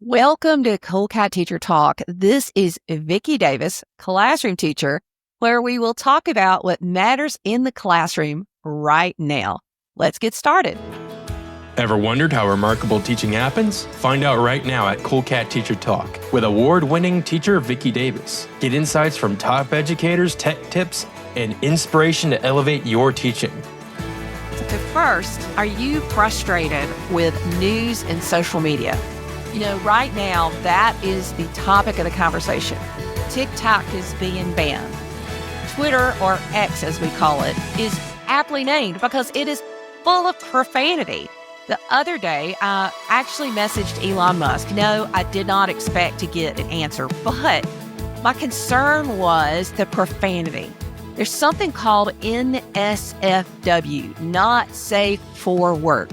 Welcome to Cool Cat Teacher Talk. This is Vicki Davis, classroom teacher, where we will talk about what matters in the classroom right now. Let's get started. Ever wondered how remarkable teaching happens? Find out right now at Cool Cat Teacher Talk with award-winning teacher Vicki Davis. Get insights from top educators, tech tips, and inspiration to elevate your teaching. So first, are you frustrated with news and social media? You know, right now, that is the topic of the conversation. TikTok is being banned. Twitter, or X as we call it, is aptly named because it is full of profanity. The other day, I actually messaged Elon Musk. No, I did not expect to get an answer, but my concern was the profanity. There's something called NSFW, not safe for work.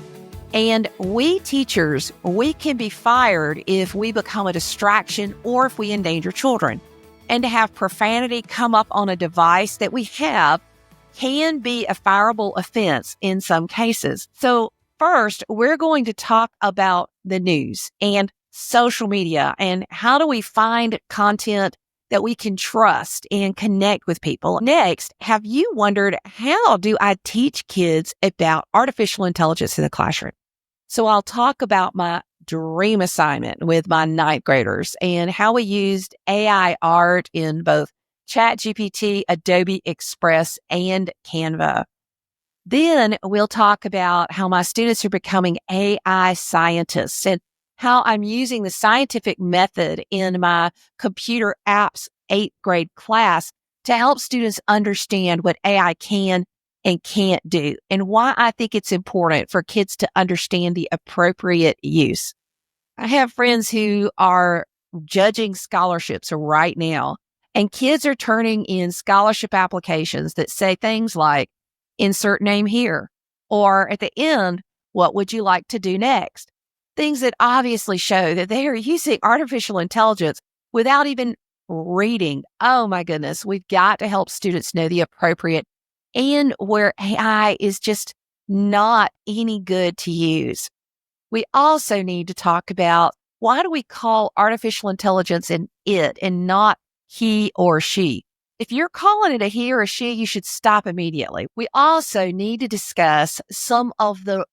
And we teachers, we can be fired if we become a distraction or if we endanger children. And to have profanity come up on a device that we have can be a fireable offense in some cases. So first, we're going to talk about the news and social media and how do we find content that we can trust and connect with people. Next, have you wondered, how do I teach kids about artificial intelligence in the classroom? So I'll talk about my dream assignment with my ninth graders and how we used AI art in both ChatGPT, Adobe Express, and Canva. Then we'll talk about how my students are becoming AI scientists and how I'm using the scientific method in my computer apps 8th grade class to help students understand what AI can and can't do and why I think it's important for kids to understand the appropriate use. I have friends who are judging scholarships right now, and kids are turning in scholarship applications that say things like, insert name here, or at the end, what would you like to do next? Things that obviously show that they are using artificial intelligence without even reading. Oh my goodness, we've got to help students know the appropriate and where AI is just not any good to use. We also need to talk about, why do we call artificial intelligence an it and not he or she? If you're calling it a he or a she, you should stop immediately. We also need to discuss some of the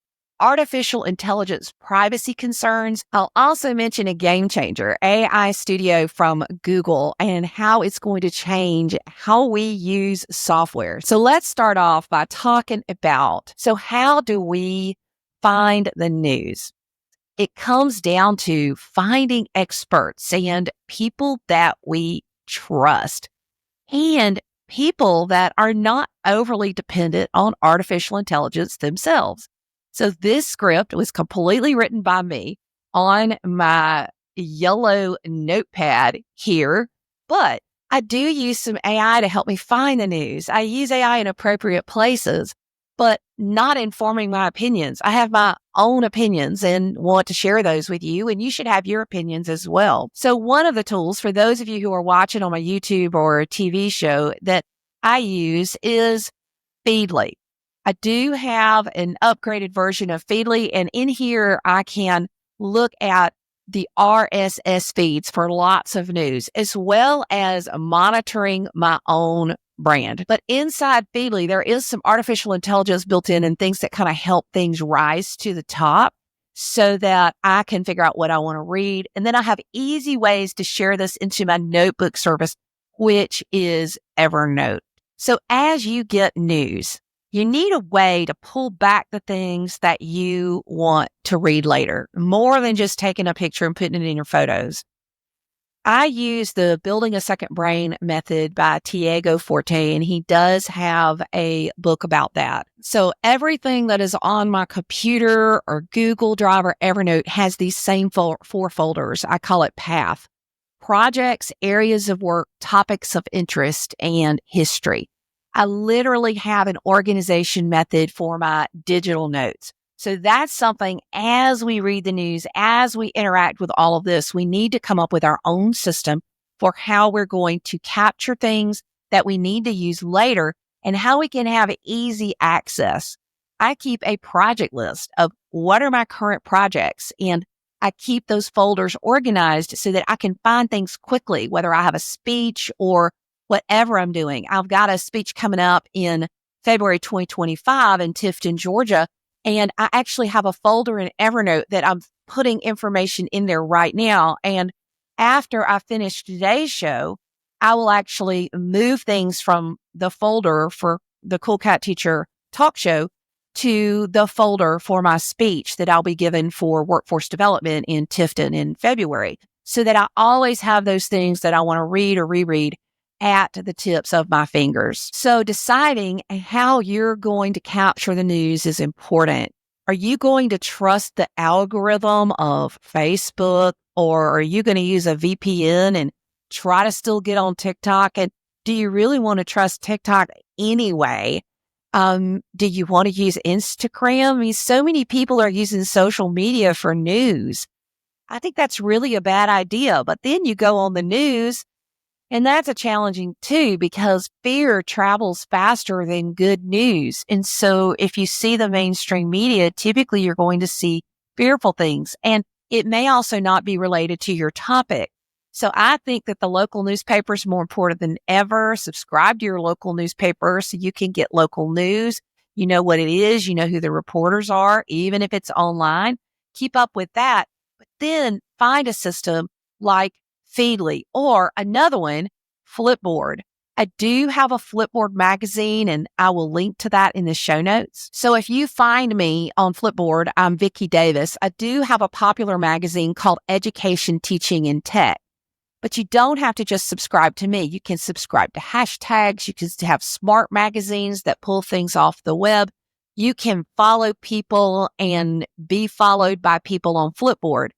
artificial intelligence privacy concerns. I'll also mention a game changer, AI Studio from Google, and how it's going to change how we use software. So let's start off by talking about, so how do we find the news? It comes down to finding experts and people that we trust, and people that are not overly dependent on artificial intelligence themselves. So this script was completely written by me on my yellow notepad here, but I do use some AI to help me find the news. I use AI in appropriate places, but not informing my opinions. I have my own opinions and want to share those with you, and you should have your opinions as well. So one of the tools for those of you who are watching on my YouTube or a TV show that I use is Feedly. I do have an upgraded version of Feedly, and in here I can look at the RSS feeds for lots of news, as well as monitoring my own brand. But inside Feedly, there is some artificial intelligence built in and things that kind of help things rise to the top so that I can figure out what I want to read. And then I have easy ways to share this into my notebook service, which is Evernote. So as you get news, you need a way to pull back the things that you want to read later, more than just taking a picture and putting it in your photos. I use the Building a Second Brain method by Tiago Forte, and he does have a book about that. So everything that is on my computer or Google Drive or Evernote has these same four folders. I call it PATH: projects, areas of work, topics of interest, and history. I literally have an organization method for my digital notes. So that's something, as we read the news, as we interact with all of this, we need to come up with our own system for how we're going to capture things that we need to use later and how we can have easy access. I keep a project list of what are my current projects, and I keep those folders organized so that I can find things quickly, whether I have a speech or whatever I'm doing. I've got a speech coming up in February 2025 in Tifton, Georgia, and I actually have a folder in Evernote that I'm putting information in there right now. And after I finish today's show, I will actually move things from the folder for the Cool Cat Teacher talk show to the folder for my speech that I'll be given for workforce development in Tifton in February, so that I always have those things that I want to read or reread at the tips of my fingers. So deciding how you're going to capture the news is important. Are you going to trust the algorithm of Facebook, or are you going to use a VPN and try to still get on TikTok? And do you really want to trust TikTok anyway? Do you want to use Instagram? I mean, so many people are using social media for news. I think that's really a bad idea. But then you go on the news, and that's a challenging too, because fear travels faster than good news. And so if you see the mainstream media, typically you're going to see fearful things. And it may also not be related to your topic. So I think that the local newspaper is more important than ever. Subscribe to your local newspaper so you can get local news. You know what it is. You know who the reporters are, even if it's online. Keep up with that. But then find a system like Feedly or another one, Flipboard. I do have a Flipboard magazine, and I will link to that in the show notes. So if you find me on Flipboard, I'm Vicki Davis. I do have a popular magazine called Education, Teaching, and Tech. But you don't have to just subscribe to me. You can subscribe to hashtags. You can have smart magazines that pull things off the web. You can follow people and be followed by people on Flipboard.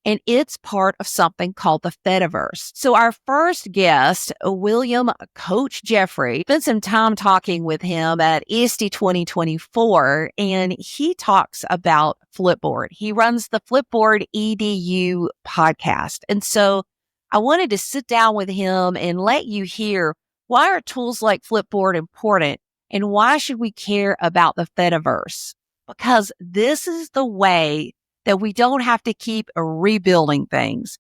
And it's part of something called the Fediverse. So our first guest, William Coach Jeffrey, spent some time talking with him at ISTE 2024, and he talks about Flipboard. He runs the Flipboard Edu Podcast. And so I wanted to sit down with him and let you hear, why are tools like Flipboard important, and why should we care about the Fediverse? Because this is the way that we don't have to keep rebuilding things.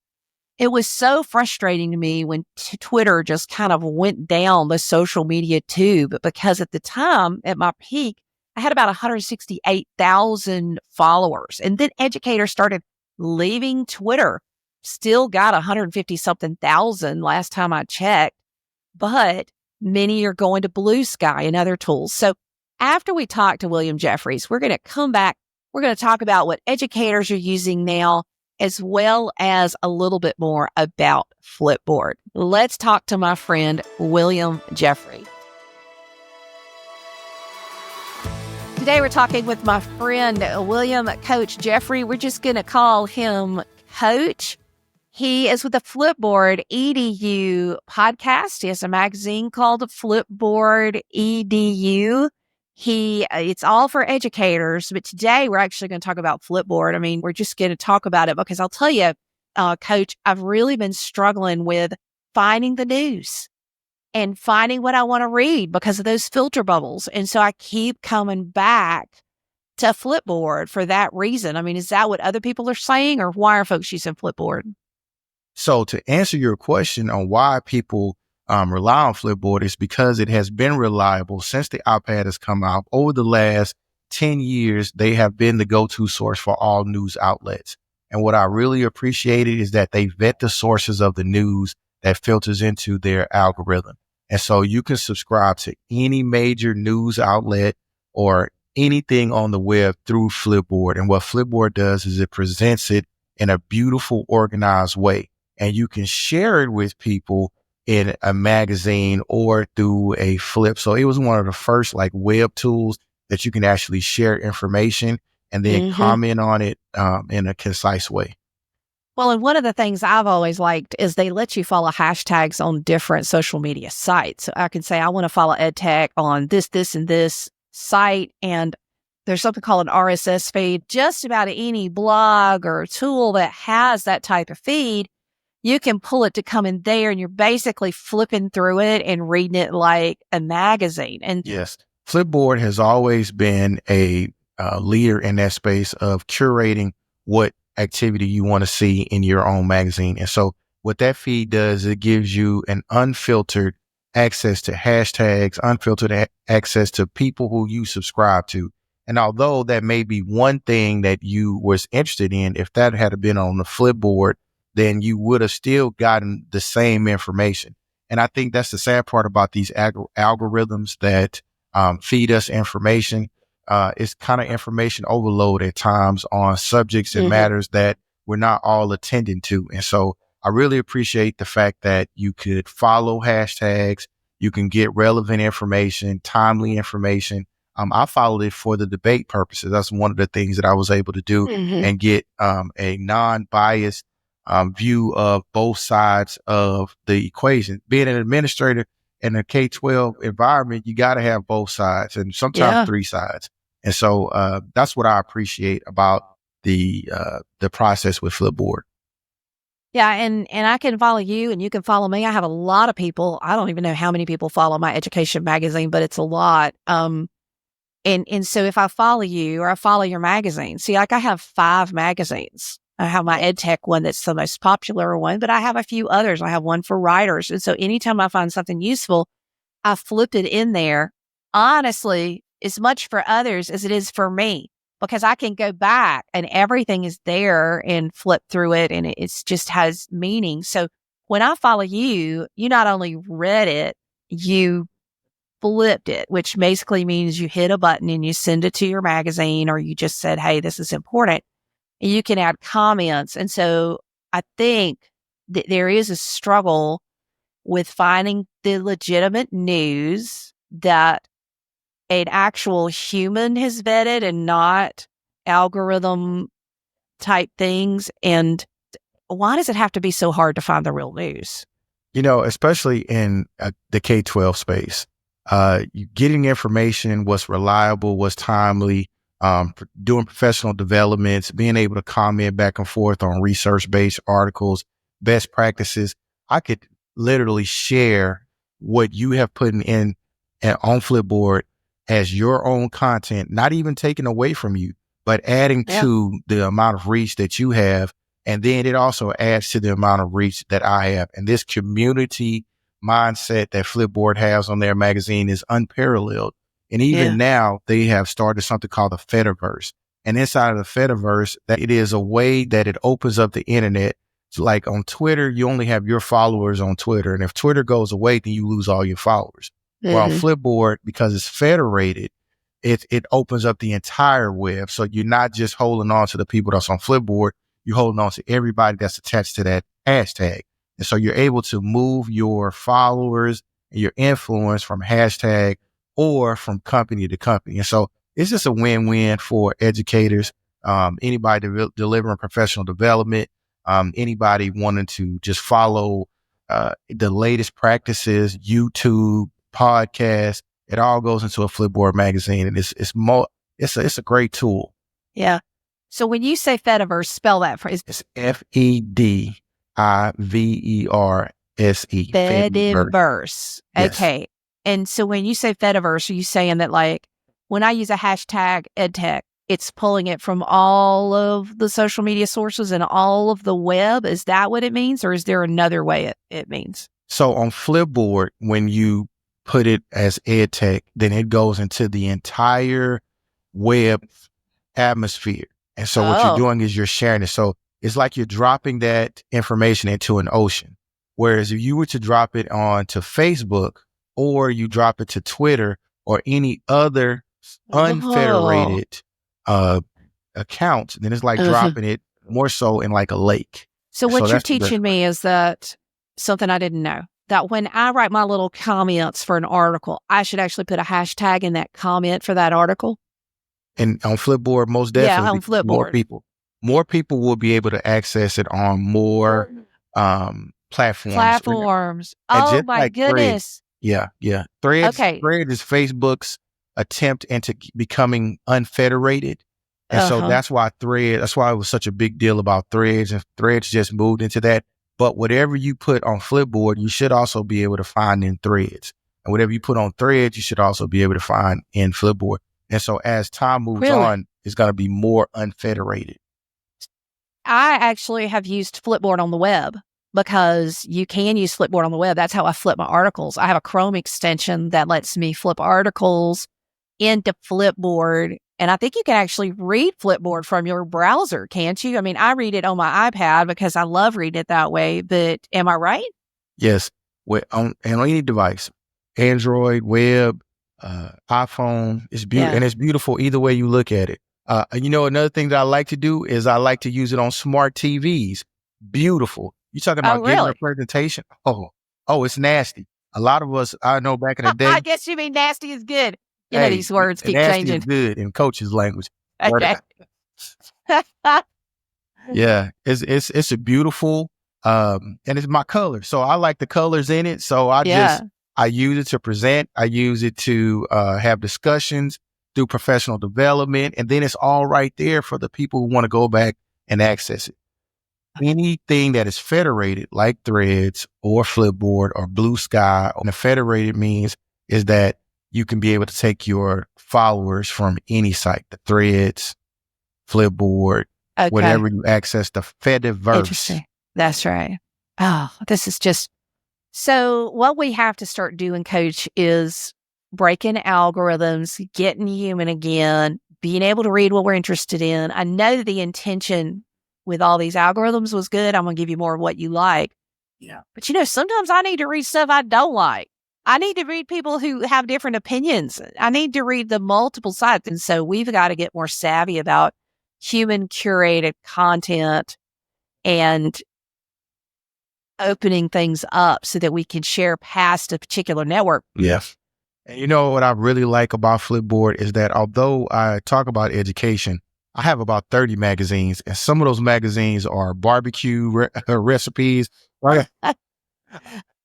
It was so frustrating to me when Twitter just kind of went down the social media tube, because at the time, at my peak, I had about 168,000 followers. And then educators started leaving Twitter. Still got 150 something thousand last time I checked, but many are going to Blue Sky and other tools. So after we talk to William Jeffries, we're going to come back. We're going to talk about what educators are using now, as well as a little bit more about Flipboard. Let's talk to my friend, William Jeffrey. Today, we're talking with my friend, William Coach Jeffrey. We're just going to call him Coach. He is with the Flipboard Edu Podcast. He has a magazine called Flipboard Edu. It's all for educators, but today we're actually going to talk about Flipboard. I mean, we're just going to talk about it because I'll tell you, Coach, I've really been struggling with finding the news and finding what I want to read because of those filter bubbles. And so I keep coming back to Flipboard for that reason. I mean, is that what other people are saying, or why are folks using Flipboard? So to answer your question on why people rely on Flipboard, is because it has been reliable since the iPad has come out. Over the last 10 years, they have been the go-to source for all news outlets. And what I really appreciated is that they vet the sources of the news that filters into their algorithm. And so you can subscribe to any major news outlet or anything on the web through Flipboard. And what Flipboard does is it presents it in a beautiful, organized way. And you can share it with people in a magazine or through a flip. So it was one of the first web tools that you can actually share information and then comment on it in a concise way. Well, and one of the things I've always liked is they let you follow hashtags on different social media sites. So I can say, I want to follow EdTech on this, and this site. And there's something called an RSS feed. Just about any blog or tool that has that type of feed, you can pull it to come in there, and you're basically flipping through it and reading it like a magazine. And yes, Flipboard has always been a leader in that space of curating what activity you want to see in your own magazine. And so what that feed does, it gives you an unfiltered access to hashtags, unfiltered access to people who you subscribe to. And although that may be one thing that you was interested in, if that had been on the Flipboard, then you would have still gotten the same information. And I think that's the sad part about these algorithms that feed us information. It's kind of information overload at times on subjects and matters that we're not all attending to. And so I really appreciate the fact that you could follow hashtags, you can get relevant information, timely information. I followed it for the debate purposes. That's one of the things that I was able to do and get a non-biased view of both sides of the equation. Being an administrator in a K-12 environment, you got to have both sides and sometimes three sides. And so that's what I appreciate about the process with Flipboard. Yeah, and I can follow you and you can follow me. I have a lot of people. I don't even know how many people follow my education magazine, but it's a lot. And so if I follow you or I follow your magazine, see, like I have 5 magazines. I have my ed tech one that's the most popular one, but I have a few others. I have one for writers. And so anytime I find something useful, I flip it in there. Honestly, as much for others as it is for me, because I can go back and everything is there and flip through it and it's just has meaning. So when I follow you, you not only read it, you flipped it, which basically means you hit a button and you send it to your magazine, or you just said, hey, this is important. And you can add comments. And so I think that there is a struggle with finding the legitimate news that an actual human has vetted and not algorithm type things. And why does it have to be so hard to find the real news? You know, especially in the K-12 space, getting information, what's reliable, what's timely, doing professional developments, being able to comment back and forth on research-based articles, best practices. I could literally share what you have put in on Flipboard as your own content, not even taken away from you, but adding to the amount of reach that you have. And then it also adds to the amount of reach that I have. And this community mindset that Flipboard has on their magazine is unparalleled. And even now they have started something called the Fediverse. And inside of the Fediverse, that it is a way that it opens up the internet. So like on Twitter, you only have your followers on Twitter. And if Twitter goes away, then you lose all your followers. Well, on Flipboard, because it's federated, it opens up the entire web. So you're not just holding on to the people that's on Flipboard, you're holding on to everybody that's attached to that hashtag. And so you're able to move your followers and your influence from hashtag or from company to company. And so it's just a win-win for educators, anybody delivering professional development, anybody wanting to just follow the latest practices, YouTube, podcast. It all goes into a Flipboard magazine, and it's a great tool. Yeah. So when you say Fediverse, spell that phrase. It's Fediverse. Fediverse. Yes. Okay. And so when you say Fediverse, are you saying that like when I use a hashtag EdTech, it's pulling it from all of the social media sources and all of the web? Is that what it means? Or is there another way it means? So on Flipboard, when you put it as EdTech, then it goes into the entire web atmosphere. And so what you're doing is you're sharing it. So it's like you're dropping that information into an ocean. Whereas if you were to drop it onto Facebook or you drop it to Twitter or any other unfederated account, then it's like dropping it more so in like a lake. So what you're teaching me is that something I didn't know, that when I write my little comments for an article, I should actually put a hashtag in that comment for that article. And on Flipboard, most definitely, on Flipboard. more people will be able to access it on more platforms. Oh my goodness. Threads. Yeah. Threads is Facebook's attempt into becoming unfederated. And so that's why it was such a big deal about Threads, and Threads just moved into that. But whatever you put on Flipboard, you should also be able to find in Threads. And whatever you put on Threads, you should also be able to find in Flipboard. And so as time moves on, it's going to be more unfederated. I actually have used Flipboard on the web because you can use Flipboard on the web. That's how I flip my articles. I have a Chrome extension that lets me flip articles into Flipboard. And I think you can actually read Flipboard from your browser, can't you? I mean, I read it on my iPad because I love reading it that way. But am I right? Yes. On any device, Android, web, iPhone, it's beautiful. Yeah. And it's beautiful either way you look at it. Another thing that I like to do is I like to use it on smart TVs. Beautiful. You talking about getting really? a presentation? Oh, it's nasty. A lot of us, I know back in the day. I guess you mean nasty is good. You know, these words keep nasty changing. Is good in coach's language. Okay. Yeah, it's a beautiful, and it's my color. So I like the colors in it. So I use it to present. I use it to have discussions, do professional development, and then it's all right there for the people who want to go back and access it. Anything that is federated, like Threads or Flipboard or Blue Sky, and the federated means is that you can be able to take your followers from any site, the Threads, Flipboard, whatever you access, the Fediverse. Interesting. That's right. Oh, this is just... So what we have to start doing, Coach, is breaking algorithms, getting human again, being able to read what we're interested in. I know that the intention with all these algorithms was good. I'm going to give you more of what you like. Yeah. But sometimes I need to read stuff I don't like. I need to read people who have different opinions. I need to read the multiple sides. And so we've got to get more savvy about human curated content and opening things up so that we can share past a particular network. Yes. And you know what I really like about Flipboard is that although I talk about education, I have about 30 magazines, and some of those magazines are barbecue recipes. Right? I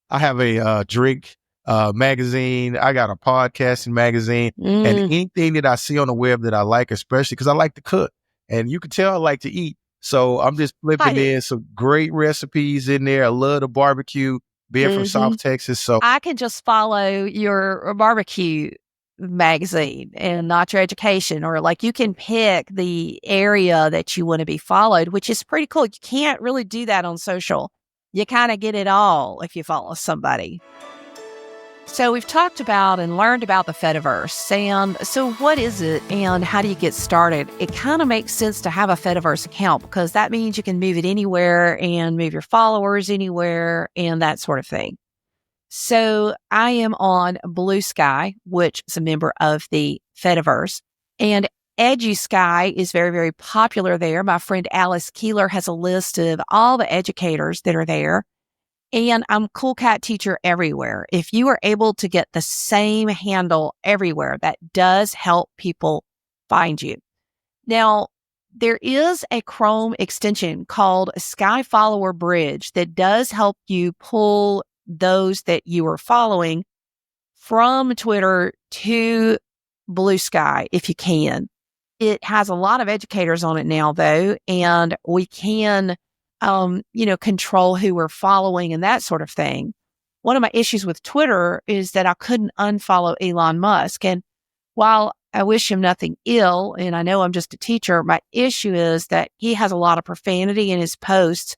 have a drink magazine. I got a podcasting magazine, and anything that I see on the web that I like, especially because I like to cook, and you can tell I like to eat. So I'm just flipping in some great recipes in there. I love the barbecue, being from South Texas. So I can just follow your barbecue magazine and not your education, or like you can pick the area that you want to be followed, which is pretty cool. You can't really do that on social. You kind of get it all if you follow somebody. So we've talked about and learned about the Fediverse. And so what is it and how do you get started? It kind of makes sense to have a Fediverse account because that means you can move it anywhere and move your followers anywhere and that sort of thing. So I am on Blue Sky, which is a member of the Fediverse, and Edu Sky is very, very popular there. My friend Alice Keeler has a list of all the educators that are there. And I'm Cool Cat Teacher everywhere. If you are able to get the same handle everywhere, that does help people find you. Now, there is a Chrome extension called Sky Follower Bridge that does help you pull those that you are following from Twitter to Blue Sky if you can. It has a lot of educators on it now, though, and we can control who we're following and that sort of thing. One of my issues with Twitter is that I couldn't unfollow Elon Musk. And while I wish him nothing ill, and I know I'm just a teacher, my issue is that he has a lot of profanity in his posts,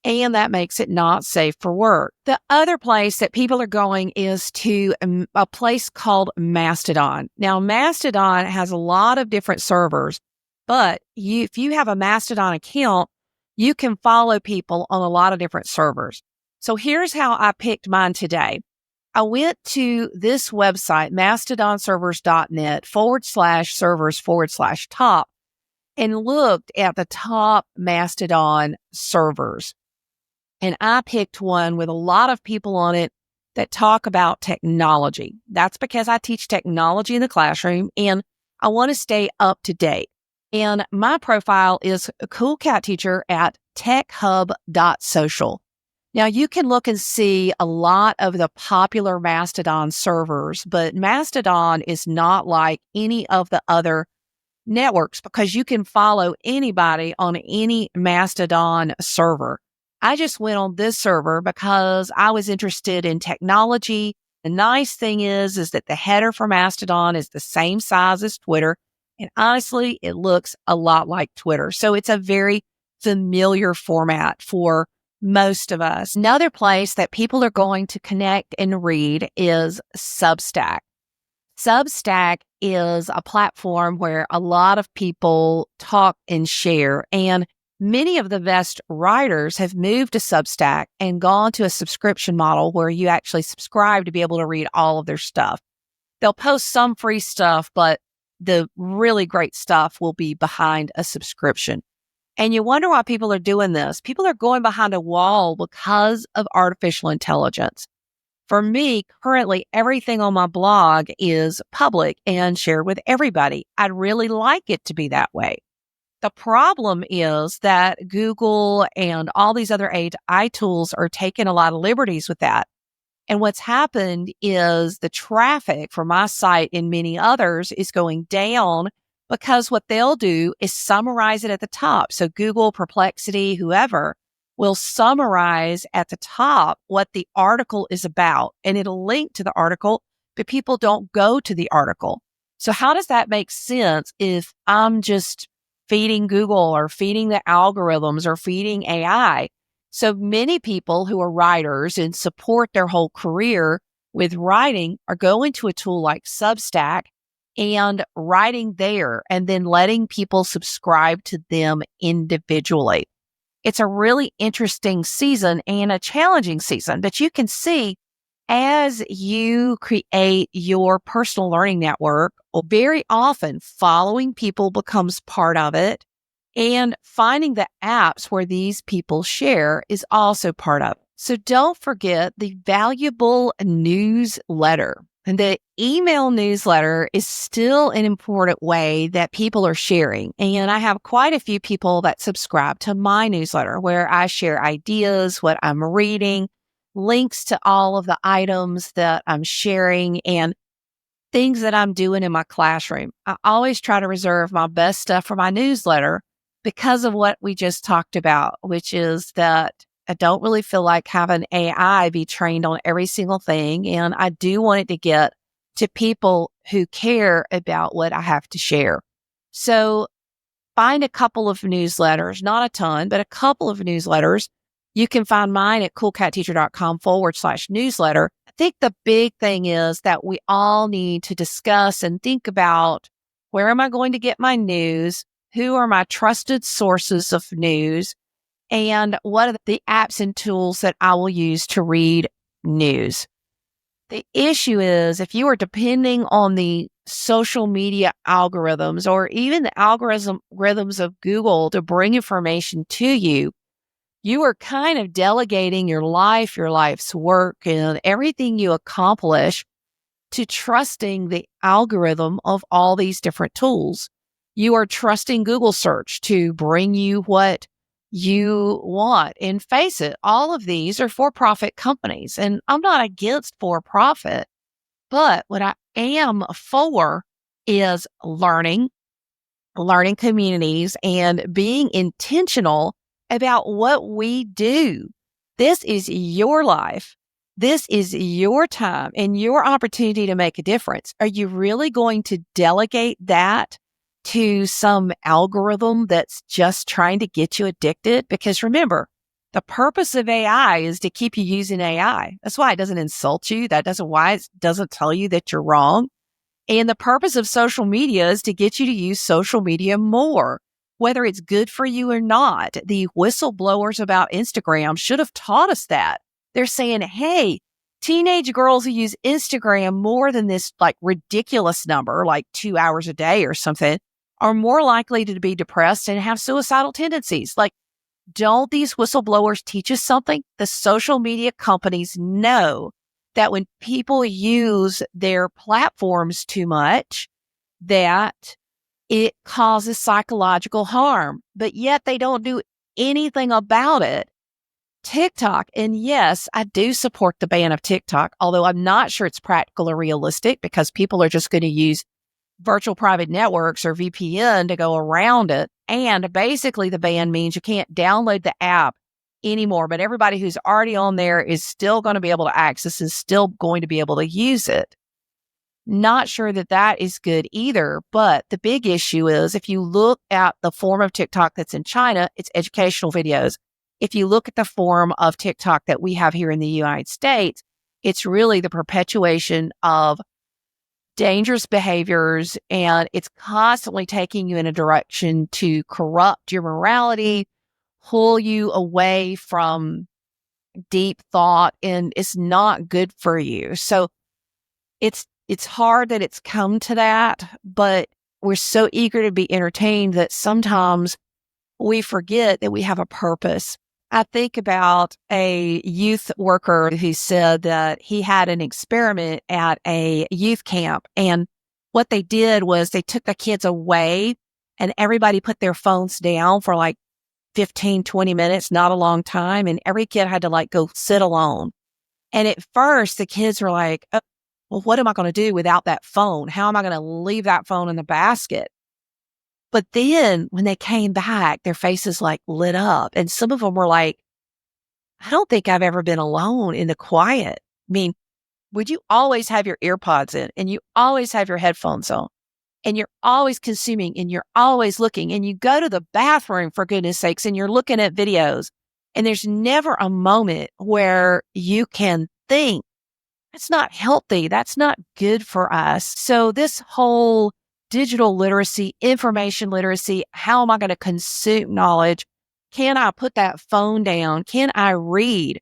and that makes it not safe for work. The other place that people are going is to a place called Mastodon. Now, Mastodon has a lot of different servers, but if you have a Mastodon account, you can follow people on a lot of different servers. So here's how I picked mine today. I went to this website, mastodonservers.net/servers/top, and looked at the top Mastodon servers. And I picked one with a lot of people on it that talk about technology. That's because I teach technology in the classroom and I want to stay up to date. And my profile is a Cool Cat Teacher at techhub.social. Now, you can look and see a lot of the popular Mastodon servers, but Mastodon is not like any of the other networks because you can follow anybody on any Mastodon server. I just went on this server because I was interested in technology. The nice thing is that the header for Mastodon is the same size as Twitter. And honestly, it looks a lot like Twitter. So it's a very familiar format for most of us. Another place that people are going to connect and read is Substack. Substack is a platform where a lot of people talk and share, and many of the best writers have moved to Substack and gone to a subscription model where you actually subscribe to be able to read all of their stuff. They'll post some free stuff, but the really great stuff will be behind a subscription. And you wonder why people are doing this. People are going behind a wall because of artificial intelligence. For me, currently, everything on my blog is public and shared with everybody. I'd really like it to be that way. The problem is that Google and all these other AI tools are taking a lot of liberties with that. And what's happened is the traffic for my site and many others is going down because what they'll do is summarize it at the top. So Google, Perplexity, whoever will summarize at the top what the article is about, and it'll link to the article, but people don't go to the article. So how does that make sense if I'm just feeding Google or feeding the algorithms or feeding AI? So many people who are writers and support their whole career with writing are going to a tool like Substack and writing there and then letting people subscribe to them individually. It's a really interesting season and a challenging season, but you can see as you create your personal learning network, very often following people becomes part of it, and finding the apps where these people share is also part of it. So don't forget the valuable newsletter. And the email newsletter is still an important way that people are sharing. And I have quite a few people that subscribe to my newsletter where I share ideas, what I'm reading, links to all of the items that I'm sharing, and things that I'm doing in my classroom. I always try to reserve my best stuff for my newsletter because of what we just talked about, which is that I don't really feel like having AI be trained on every single thing. And I do want it to get to people who care about what I have to share. So find a couple of newsletters, not a ton, but a couple of newsletters. You can find mine at coolcatteacher.com/newsletter. I think the big thing is that we all need to discuss and think about, where am I going to get my news? Who are my trusted sources of news? And what are the apps and tools that I will use to read news? The issue is, if you are depending on the social media algorithms or even the algorithms of Google to bring information to you, you are kind of delegating your life's work, and everything you accomplish to trusting the algorithm of all these different tools. You are trusting Google search to bring you what you want. And face it, all of these are for-profit companies. And I'm not against for-profit, but what I am for is learning communities, and being intentional about what we do. This is your life. This is your time and your opportunity to make a difference. Are you really going to delegate that to some algorithm that's just trying to get you addicted? Because remember, the purpose of AI is to keep you using AI. That's why it doesn't insult you. Why it doesn't tell you that you're wrong. And the purpose of social media is to get you to use social media more, whether it's good for you or not. The whistleblowers about Instagram should have taught us that. They're saying, hey, teenage girls who use Instagram more than this like ridiculous number, like 2 hours a day or something, are more likely to be depressed and have suicidal tendencies. Like, don't these whistleblowers teach us something? The social media companies know that when people use their platforms too much, that it causes psychological harm, but yet they don't do anything about it. TikTok, and yes, I do support the ban of TikTok, although I'm not sure it's practical or realistic, because people are just going to use virtual private networks or VPN to go around it. And basically the ban means you can't download the app anymore, but everybody who's already on there is still going to be able to access, is still going to be able to use it. Not sure that that is good either. But the big issue is if you look at the form of TikTok that's in China, it's educational videos. If you look at the form of TikTok that we have here in the United States, it's really the perpetuation of dangerous behaviors, and it's constantly taking you in a direction to corrupt your morality, pull you away from deep thought, and it's not good for you. So it's hard that it's come to that, but we're so eager to be entertained that sometimes we forget that we have a purpose. I think about a youth worker who said that he had an experiment at a youth camp. And what they did was they took the kids away and everybody put their phones down for like 15, 20 minutes, not a long time. And every kid had to like go sit alone. And at first the kids were like, oh, well, what am I going to do without that phone? How am I going to leave that phone in the basket? But then when they came back, their faces like lit up. And some of them were like, I don't think I've ever been alone in the quiet. I mean, would you always have your earpods in and you always have your headphones on and you're always consuming and you're always looking and you go to the bathroom for goodness sakes and you're looking at videos and there's never a moment where you can think. That's not healthy. That's not good for us. So this whole digital literacy, information literacy, how am I going to consume knowledge? Can I put that phone down? Can I read?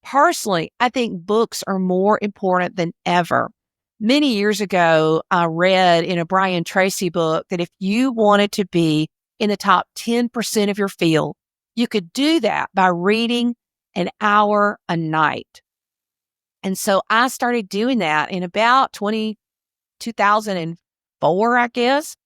Personally, I think books are more important than ever. Many years ago, I read in a Brian Tracy book that if you wanted to be in the top 10% of your field, you could do that by reading an hour a night. And so I started doing that in about 2004, I guess.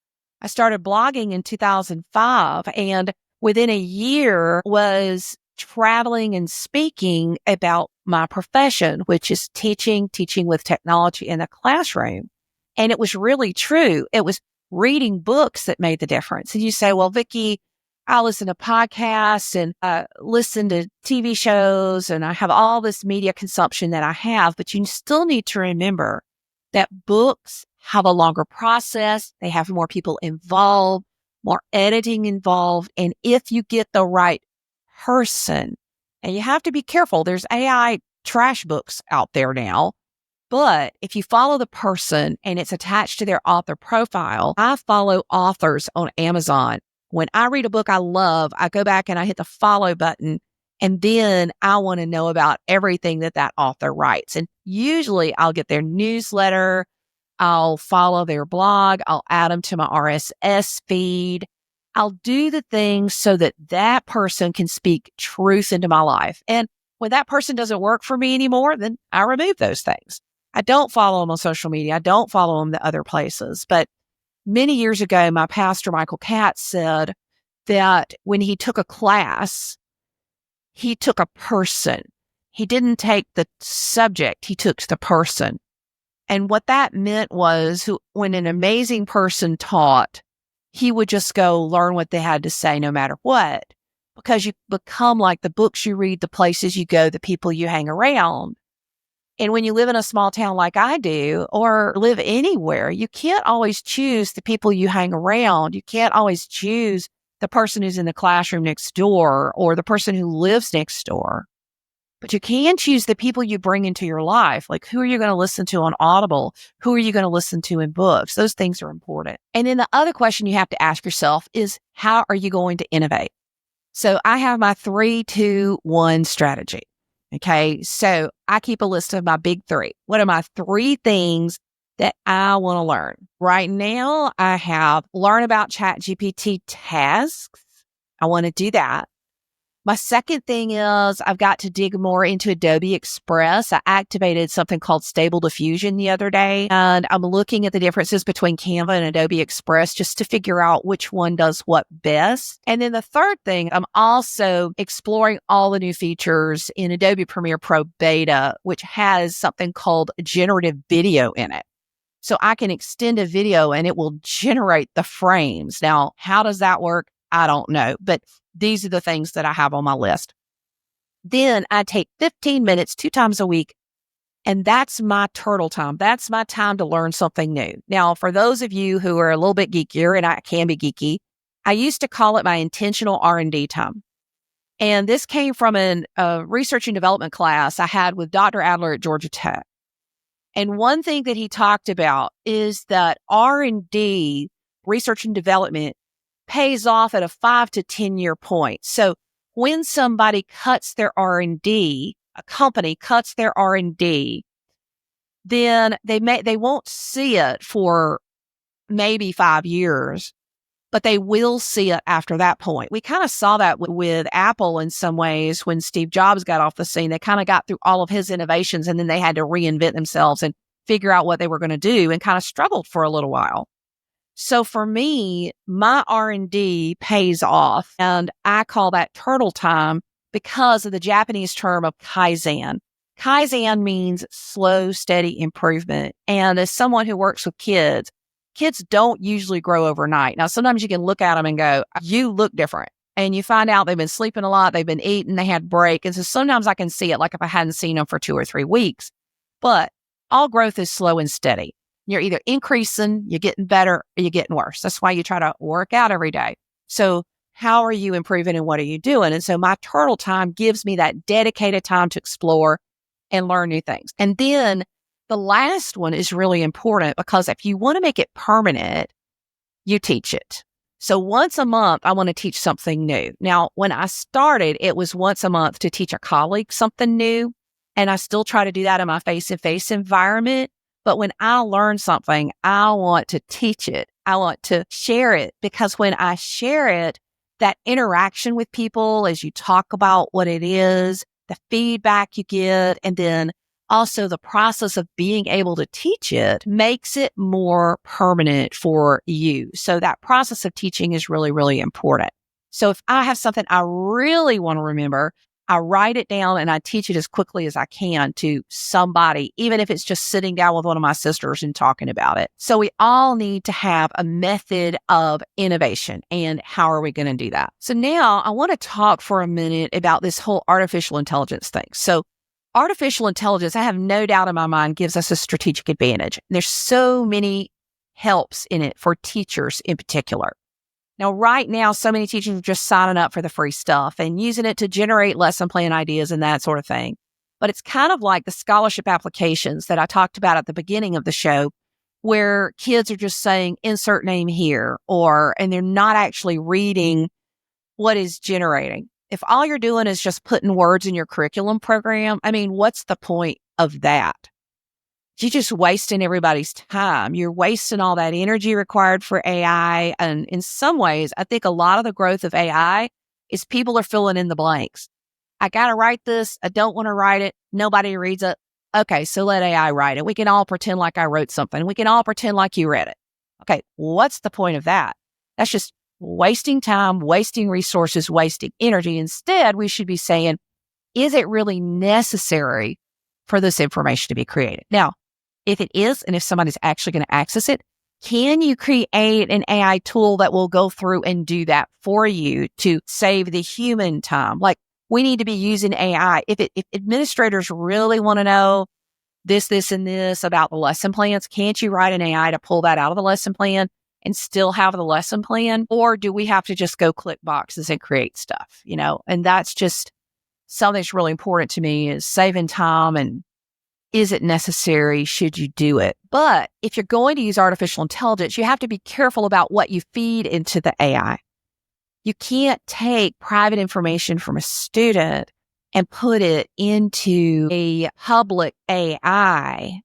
I started blogging in 2005 and within a year was traveling and speaking about my profession, which is teaching with technology in the classroom. And it was really true. It was reading books that made the difference. And you say, well, Vicki, I listen to podcasts and listen to TV shows and I have all this media consumption that I have, but you still need to remember that books have a longer process. They have more people involved, more editing involved. And if you get the right person, and you have to be careful, there's AI trash books out there now. But if you follow the person and it's attached to their author profile, I follow authors on Amazon. When I read a book I love, I go back and I hit the follow button, and then I want to know about everything that author writes. And usually I'll get their newsletter, I'll follow their blog, I'll add them to my RSS feed. I'll do the things so that person can speak truth into my life. And when that person doesn't work for me anymore, then I remove those things. I don't follow them on social media. I don't follow them to other places. But many years ago, my pastor, Michael Katz, said that when he took a class, he took a person. He didn't take the subject. He took the person. And what that meant was when an amazing person taught, he would just go learn what they had to say no matter what, because you become like the books you read, the places you go, the people you hang around. And when you live in a small town like I do, or live anywhere, you can't always choose the people you hang around. You can't always choose the person who's in the classroom next door or the person who lives next door. But you can choose the people you bring into your life. Like, who are you going to listen to on Audible? Who are you going to listen to in books? Those things are important. And then the other question you have to ask yourself is, how are you going to innovate? So I have my 3-2-1 strategy. Okay. So I keep a list of my big 3. What are my 3 things that I want to learn? Right now, I have learn about ChatGPT tasks. I want to do that. My second thing is I've got to dig more into Adobe Express. I activated something called Stable Diffusion the other day, and I'm looking at the differences between Canva and Adobe Express just to figure out which one does what best. And then the third thing, I'm also exploring all the new features in Adobe Premiere Pro Beta, which has something called generative video in it. So I can extend a video and it will generate the frames. Now, how does that work? I don't know, but these are the things that I have on my list. Then I take 15 minutes 2 times a week And that's my turtle time. That's my time to learn something new. Now, for those of you who are a little bit geekier, and I can be geeky, I used to call it my intentional R&D time. And this came from a research and development class I had with Dr. Adler at Georgia Tech. And one thing that he talked about is that R&D, research and development, pays off at a 5 to 10 year point. So when somebody cuts their R&D, a company cuts their R&D, then they won't see it for maybe 5 years, but they will see it after that point. We kind of saw that with Apple in some ways when Steve Jobs got off the scene. They kind of got through all of his innovations and then they had to reinvent themselves and figure out what they were going to do and kind of struggled for a little while. So for me, my R&D pays off, and I call that turtle time because of the Japanese term of Kaizen. Kaizen means slow, steady improvement. And as someone who works with kids don't usually grow overnight. Now, sometimes you can look at them and go, you look different. And you find out they've been sleeping a lot, they've been eating, they had break. And so sometimes I can see it like if I hadn't seen them for 2 or 3 weeks. But all growth is slow and steady. You're either increasing, you're getting better, or you're getting worse. That's why you try to work out every day. So how are you improving and what are you doing? And so my turtle time gives me that dedicated time to explore and learn new things. And then the last one is really important because if you want to make it permanent, you teach it. So once a month, I want to teach something new. Now, when I started, it was once a month to teach a colleague something new. And I still try to do that in my face-to-face environment. But when I learn something, I want to teach it. I want to share it because when I share it, that interaction with people as you talk about what it is, the feedback you get, and then also the process of being able to teach it makes it more permanent for you. So that process of teaching is really, really important. So if I have something I really want to remember, I write it down and I teach it as quickly as I can to somebody, even if it's just sitting down with one of my sisters and talking about it. So we all need to have a method of innovation. And how are we going to do that? So now I want to talk for a minute about this whole artificial intelligence thing. So artificial intelligence, I have no doubt in my mind, gives us a strategic advantage. There's so many helps in it for teachers in particular. Now, right now, so many teachers are just signing up for the free stuff and using it to generate lesson plan ideas and that sort of thing. But it's kind of like the scholarship applications that I talked about at the beginning of the show, where kids are just saying, insert name here, and they're not actually reading what is generating. If all you're doing is just putting words in your curriculum program, I mean, what's the point of that? You're just wasting everybody's time. You're wasting all that energy required for AI. And in some ways, I think a lot of the growth of AI is people are filling in the blanks. I got to write this. I don't want to write it. Nobody reads it. Okay, so let AI write it. We can all pretend like I wrote something. We can all pretend like you read it. Okay, what's the point of that? That's just wasting time, wasting resources, wasting energy. Instead, we should be saying, is it really necessary for this information to be created? Now, if it is, and if somebody's actually going to access it, can you create an AI tool that will go through and do that for you to save the human time? Like, we need to be using AI. If administrators really want to know this, and this about the lesson plans, can't you write an AI to pull that out of the lesson plan and still have the lesson plan? Or do we have to just go click boxes and create stuff, And that's just something that's really important to me, is saving time, and is it necessary? Should you do it? But if you're going to use artificial intelligence, you have to be careful about what you feed into the AI. You can't take private information from a student and put it into a public AI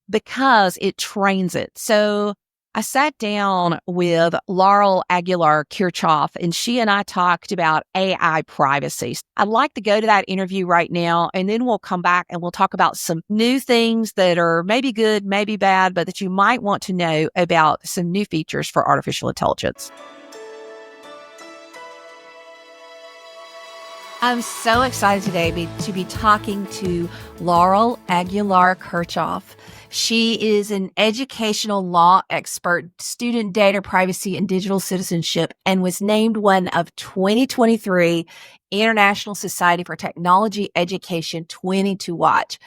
because it trains it. So I sat down with Laurel Aguilar-Kirchhoff, and she and I talked about AI privacy. I'd like to go to that interview right now, and then we'll come back and we'll talk about some new things that are maybe good, maybe bad, but that you might want to know about some new features for artificial intelligence. I'm so excited today to be talking to Laurel Aguilar-Kirchhoff. She is an educational law expert, student data privacy and digital citizenship, and was named one of 2023 International Society for Technology Education 20 to Watch.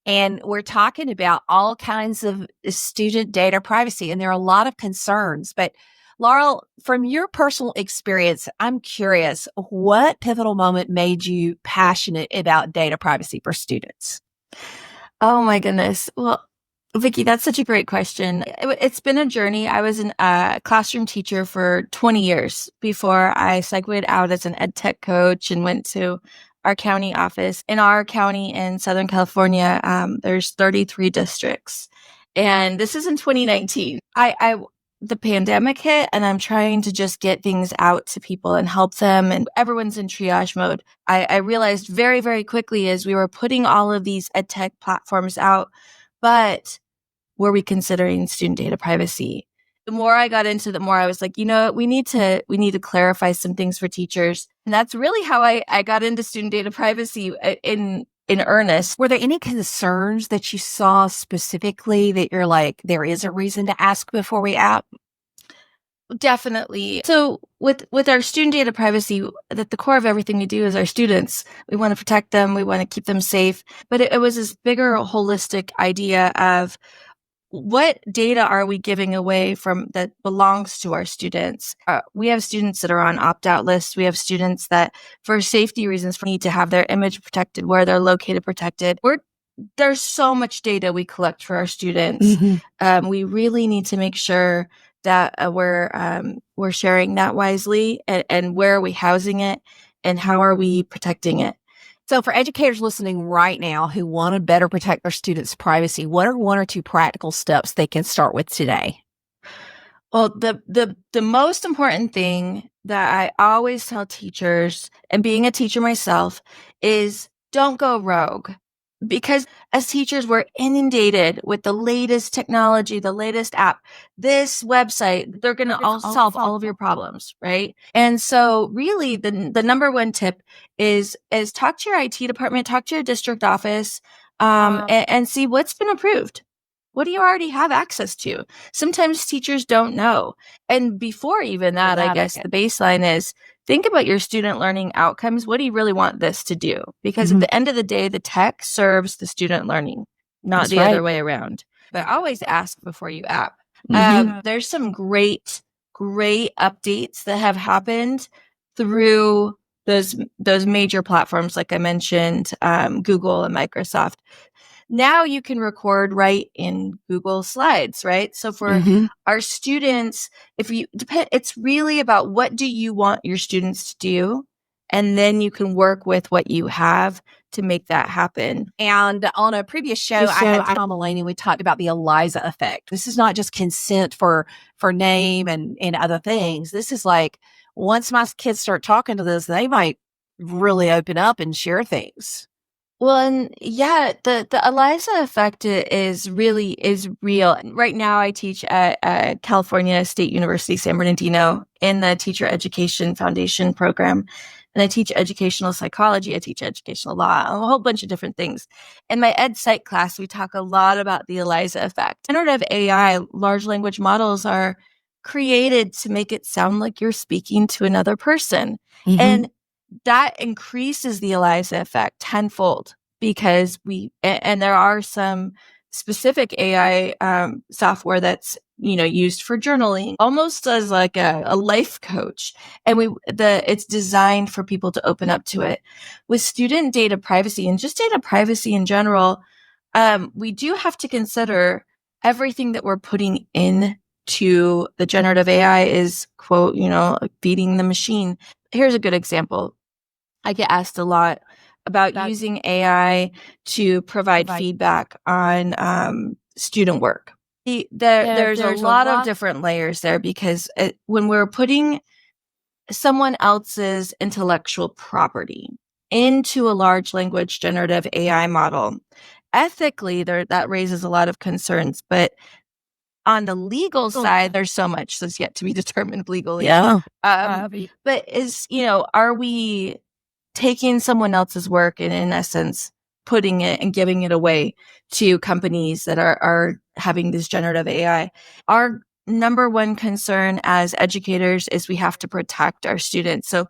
And we're talking about all kinds of student data privacy, and there are a lot of concerns. But Laurel, from your personal experience, I'm curious, what pivotal moment made you passionate about data privacy for students? Oh my goodness. Well, Vicki, that's such a great question. It's been a journey. I was a classroom teacher for 20 years before I segued out as an ed tech coach and went to our county office. In our county in Southern California, there's 33 districts. And this is in 2019. The pandemic hit, and I'm trying to just get things out to people and help them, and everyone's in triage mode. I realized very, very quickly as we were putting all of these ed tech platforms out, but were we considering student data privacy? The more I got into it, the more I was like, we need to clarify some things for teachers. And that's really how I got into student data privacy in earnest. Were there any concerns that you saw specifically that you're like, there is a reason to ask before we app? Definitely. So with our student data privacy, at the core of everything we do is our students. We want to protect them. We want to keep them safe. But it was this bigger holistic idea of what data are we giving away from that belongs to our students? We have students that are on opt-out lists. We have students that, for safety reasons, need to have their image protected, where they're located protected. There's so much data we collect for our students. Mm-hmm. We really need to make sure that we're sharing that wisely, and where are we housing it, and how are we protecting it? So for educators listening right now who want to better protect their students' privacy, what are one or two practical steps they can start with today? Well, the most important thing that I always tell teachers, and being a teacher myself, is don't go rogue. Because as teachers, we're inundated with the latest technology, the latest app, this website. They're going to solve all of your problems, right? And so really the number one tip is talk to your IT department, talk to your district office, and see what's been approved. What do you already have access to? Sometimes teachers don't know. And before even that, I guess the baseline is think about your student learning outcomes. What do you really want this to do? Because at the end of the day, the tech serves the student learning, not the other way around. But always ask before you app. There's some great updates that have happened through those major platforms, like I mentioned, Google and Microsoft. Now you can record right in Google Slides, right? So for our students, it's really about what do you want your students to do? And then you can work with what you have to make that happen. And on a previous show, I had Tom Mulaney, we talked about the Eliza effect. This is not just consent for name and other things. This is like, once my kids start talking to this, they might really open up and share things. Well, and yeah, the Eliza effect is real. Right now, I teach at California State University, San Bernardino, in the Teacher Education Foundation program. And I teach educational psychology. I teach educational law, a whole bunch of different things. In my ed psych class, we talk a lot about the Eliza effect. Generative AI, large language models, are created to make it sound like you're speaking to another person. And that increases the Eliza effect tenfold, because there are some specific AI software that's used for journaling, almost as like a life coach, and it's designed for people to open up to it. With student data privacy and just data privacy in general, we do have to consider everything that we're putting into the generative AI is, quote, feeding the machine. Here's a good example. I get asked a lot about using AI to provide feedback on student work. There's a lot of different layers there, because when we're putting someone else's intellectual property into a large language generative AI model, ethically, that raises a lot of concerns. But on the legal side, there's so much that's yet to be determined legally. Yeah. But are we taking someone else's work and, in essence, putting it and giving it away to companies that are having this generative AI? Our number one concern as educators is we have to protect our students. So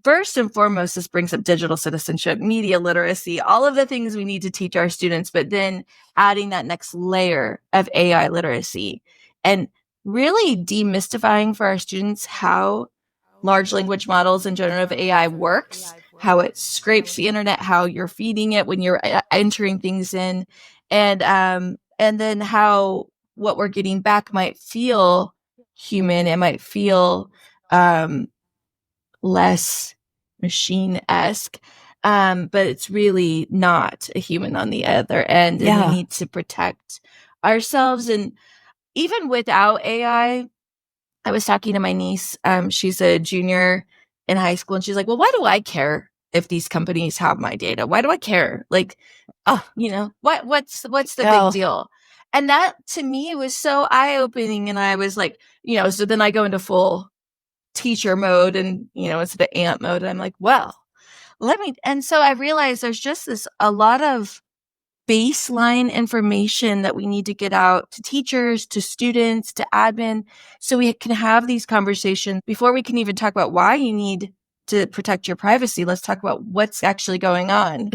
first and foremost, this brings up digital citizenship, media literacy, all of the things we need to teach our students, but then adding that next layer of AI literacy and really demystifying for our students how large language models and generative AI works, how it scrapes the internet, how you're feeding it when you're entering things in, and then how what we're getting back might feel human. It might feel less machine-esque, but it's really not a human on the other end. And we need to protect ourselves. And even without AI, I was talking to my niece. She's a junior in high school, and she's like, well, why do I care if these companies have my data? Why do I care? Like, what's the big deal? And that to me was so eye-opening. And I was like, so then I go into full teacher mode and, instead of aunt mode. And I'm like, well, and so I realized there's just a lot of baseline information that we need to get out to teachers, to students, to admin, so we can have these conversations before we can even talk about why you need to protect your privacy. Let's talk about what's actually going on.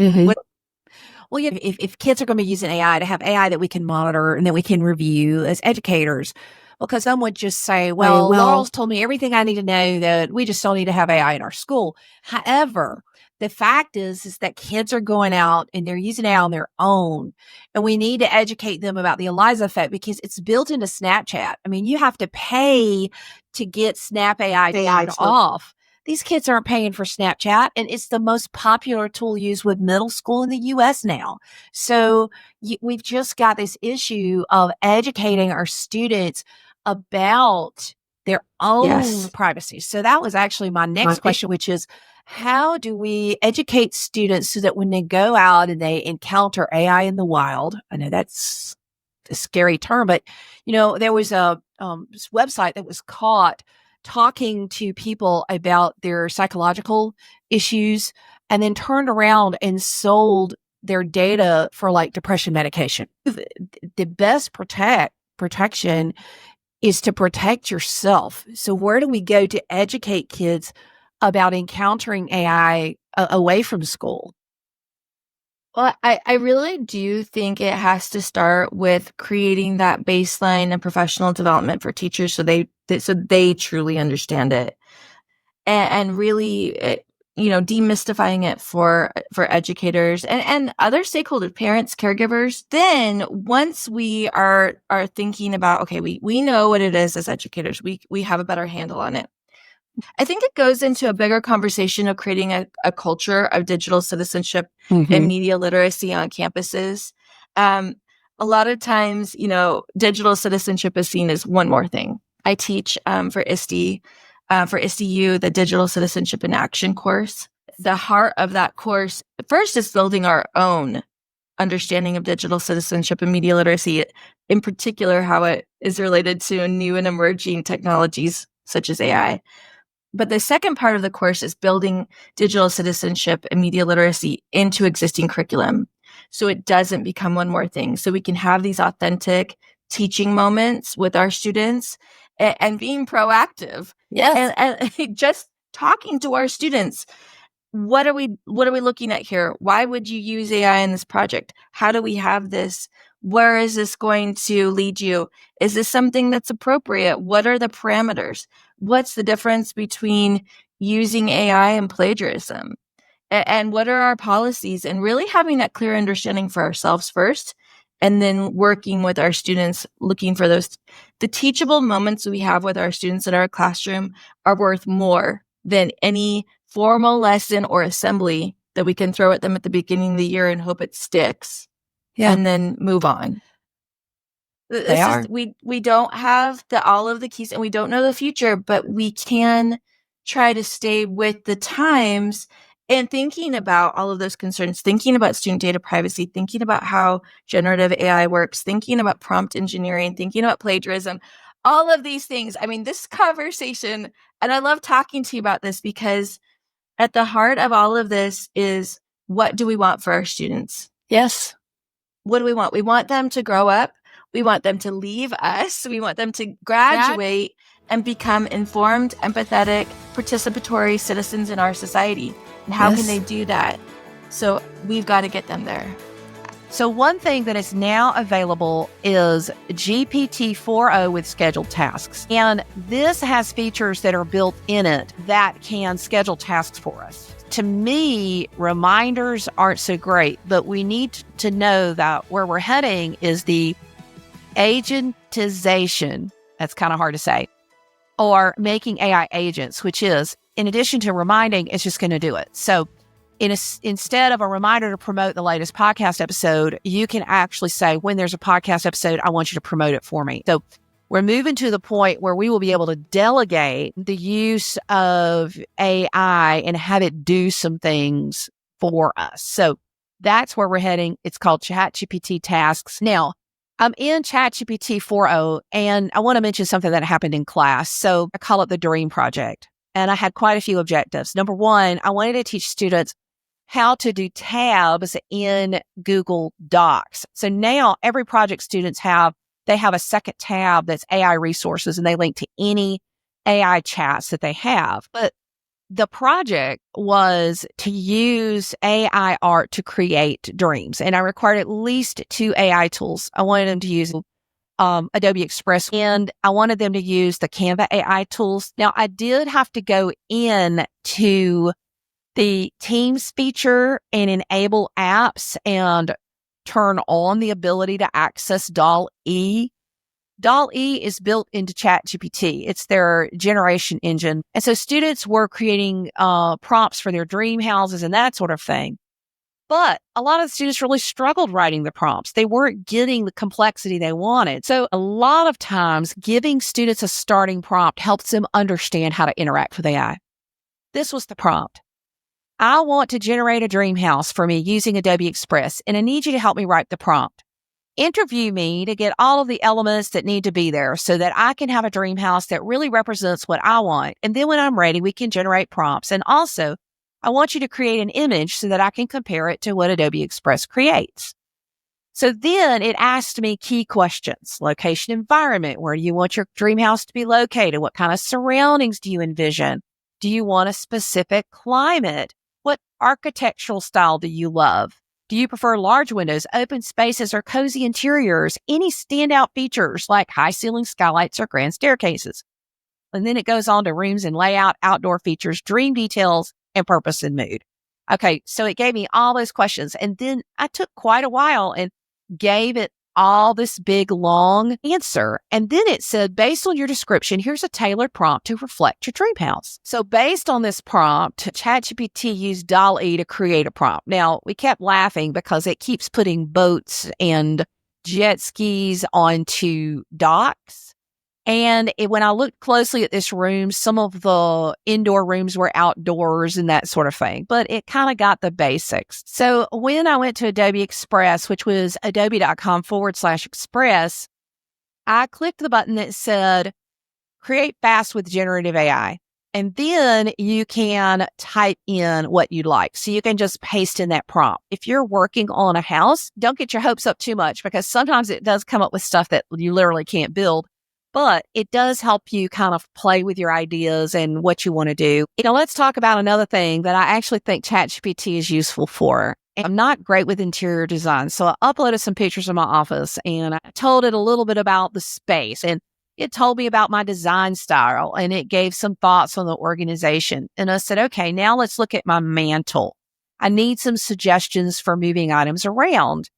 Well, if kids are going to be using AI, to have AI that we can monitor and that we can review as educators, because some would just say, well, Laurel's told me everything I need to know, that we just don't need to have AI in our school. However, the fact is that kids are going out and they're using AI on their own, and we need to educate them about the Eliza effect because it's built into Snapchat. I mean, you have to pay to get Snap AI turned off. These kids aren't paying for Snapchat, and it's the most popular tool used with middle school in the U.S. now. So we've just got this issue of educating our students about their own privacy. So that was actually my next question, which is, how do we educate students so that when they go out and they encounter AI in the wild, I know that's a scary term, but, there was a this website that was caught talking to people about their psychological issues and then turned around and sold their data for like depression medication. The best protection is to protect yourself. So where do we go to educate kids about encountering AI away from school? Well, I really do think it has to start with creating that baseline and professional development for teachers so they truly understand it, and really, demystifying it for educators and other stakeholders, parents, caregivers. Then once we are thinking about, okay, we know what it is as educators, we have a better handle on it. I think it goes into a bigger conversation of creating a culture of digital citizenship and media literacy on campuses. A lot of times, digital citizenship is seen as one more thing. I teach for ISTU, the Digital Citizenship in Action course. The heart of that course, first, is building our own understanding of digital citizenship and media literacy, in particular, how it is related to new and emerging technologies such as AI. But the second part of the course is building digital citizenship and media literacy into existing curriculum, so it doesn't become one more thing. So we can have these authentic teaching moments with our students and being proactive. Yes. And just talking to our students. What are we looking at here? Why would you use AI in this project? How do we have this? Where is this going to lead you? Is this something that's appropriate? What are the parameters? What's the difference between using AI and plagiarism? And what are our policies? And really having that clear understanding for ourselves first, and then working with our students, looking for the teachable moments we have with our students in our classroom are worth more than any formal lesson or assembly that we can throw at them at the beginning of the year and hope it sticks. And then move on. We don't have all of the keys, and we don't know the future, but we can try to stay with the times and thinking about all of those concerns, thinking about student data privacy, thinking about how generative AI works, thinking about prompt engineering, thinking about plagiarism, all of these things. I mean, this conversation, and I love talking to you about this because at the heart of all of this is, what do we want for our students? Yes. What do we want? We want them to grow up. We want them to leave us. We want them to graduate and become informed, empathetic, participatory citizens in our society. And how can they do that? So we've got to get them there. So one thing that is now available is GPT-4o with scheduled tasks. And this has features that are built in it that can schedule tasks for us. To me, reminders aren't so great, but we need to know that where we're heading is the agentization, that's kind of hard to say, or making AI agents, which is, in addition to reminding, it's just going to do it. So instead of a reminder to promote the latest podcast episode, you can actually say, when there's a podcast episode, I want you to promote it for me. So we're moving to the point where we will be able to delegate the use of AI and have it do some things for us. So that's where we're heading. It's called ChatGPT Tasks. Now, I'm in ChatGPT 4o, and I want to mention something that happened in class. So I call it the Dream Project, and I had quite a few objectives. Number one, I wanted to teach students how to do tabs in Google Docs. So now every project students have, they have a second tab that's AI resources, and they link to any AI chats that they have. But the project was to use AI art to create dreams. And I required at least 2 AI tools. I wanted them to use Adobe Express, and I wanted them to use the Canva AI tools. Now, I did have to go in to the Teams feature and enable apps and turn on the ability to access DALL-E. DALL-E is built into ChatGPT. It's their generation engine. And so students were creating prompts for their dream houses and that sort of thing. But a lot of the students really struggled writing the prompts. They weren't getting the complexity they wanted. So a lot of times giving students a starting prompt helps them understand how to interact with AI. This was the prompt. I want to generate a dream house for me using Adobe Express, and I need you to help me write the prompt. Interview me to get all of the elements that need to be there so that I can have a dream house that really represents what I want. And then when I'm ready, we can generate prompts. And also, I want you to create an image so that I can compare it to what Adobe Express creates. So then it asked me key questions: location, environment. Where do you want your dream house to be located? What kind of surroundings do you envision? Do you want a specific climate? What architectural style do you love? Do you prefer large windows, open spaces, or cozy interiors? Any standout features like high ceiling skylights or grand staircases? And then it goes on to rooms and layout, outdoor features, dream details, and purpose and mood. Okay, so it gave me all those questions. And then I took quite a while and gave it all this big, long answer. And then it said, based on your description, here's a tailored prompt to reflect your dream house. So based on this prompt, ChatGPT used DALL-E to create a prompt. Now, we kept laughing because it keeps putting boats and jet skis onto docks. And when I looked closely at this room, some of the indoor rooms were outdoors and that sort of thing, but it kind of got the basics. So when I went to Adobe Express, which was adobe.com/express, I clicked the button that said, create fast with generative AI. And then you can type in what you'd like. So you can just paste in that prompt. If you're working on a house, don't get your hopes up too much, because sometimes it does come up with stuff that you literally can't build. But it does help you kind of play with your ideas and what you want to do. Let's talk about another thing that I actually think ChatGPT is useful for. I'm not great with interior design, so I uploaded some pictures of my office, and I told it a little bit about the space, and it told me about my design style, and it gave some thoughts on the organization. And I said, okay, now let's look at my mantle. I need some suggestions for moving items around.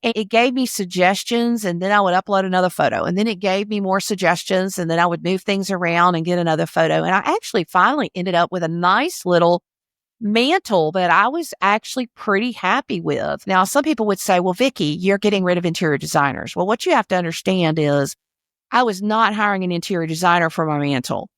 It gave me suggestions, and then I would upload another photo. And then it gave me more suggestions, and then I would move things around and get another photo. And I actually finally ended up with a nice little mantle that I was actually pretty happy with. Now, some people would say, well, Vicki, you're getting rid of interior designers. Well, what you have to understand is I was not hiring an interior designer for my mantle.